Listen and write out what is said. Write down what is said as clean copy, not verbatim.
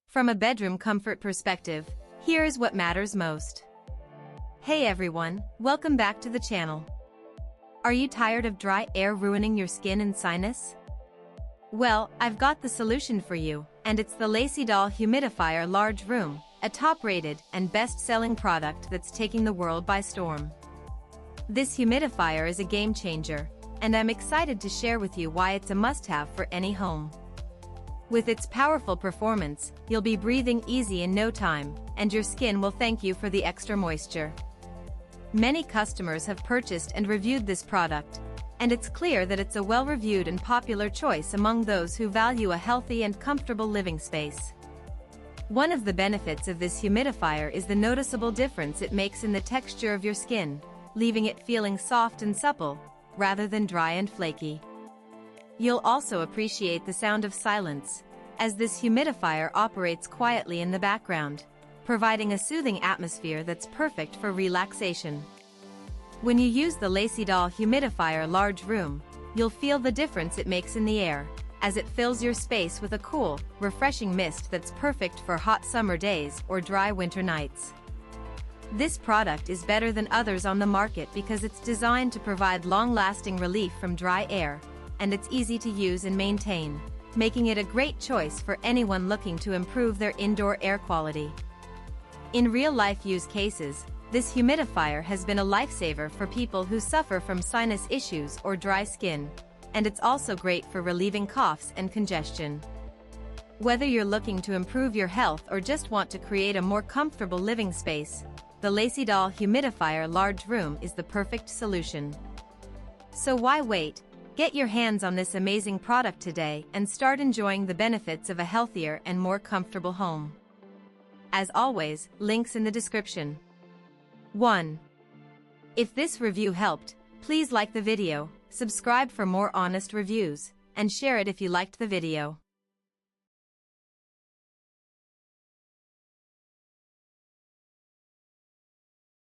From a bedroom comfort perspective, here's what matters most. Hey everyone, welcome back to the channel. Are you tired of dry air ruining your skin and sinus? Well, I've got the solution for you, and it's the Lacidoll Humidifier Large Room, a top-rated and best-selling product that's taking the world by storm. This humidifier is a game-changer, and I'm excited to share with you why it's a must-have for any home. With its powerful performance, you'll be breathing easy in no time, and your skin will thank you for the extra moisture. Many customers have purchased and reviewed this product, and it's clear that it's a well-reviewed and popular choice among those who value a healthy and comfortable living space. One of the benefits of this humidifier is the noticeable difference it makes in the texture of your skin, leaving it feeling soft and supple, rather than dry and flaky. You'll also appreciate the sound of silence, as this humidifier operates quietly in the background, providing a soothing atmosphere that's perfect for relaxation. When you use the Lacidoll Humidifier Large Room, you'll feel the difference it makes in the air, as it fills your space with a cool, refreshing mist that's perfect for hot summer days or dry winter nights. This product is better than others on the market because it's designed to provide long-lasting relief from dry air, and it's easy to use and maintain, making it a great choice for anyone looking to improve their indoor air quality. In real-life use cases, this humidifier has been a lifesaver for people who suffer from sinus issues or dry skin, and it's also great for relieving coughs and congestion. Whether you're looking to improve your health or just want to create a more comfortable living space, the Lacidoll Humidifier Large Room is the perfect solution. So why wait? Get your hands on this amazing product today and start enjoying the benefits of a healthier and more comfortable home. As always, links in the description. 1. If this review helped, please like the video, subscribe for more honest reviews, and share it if you liked the video.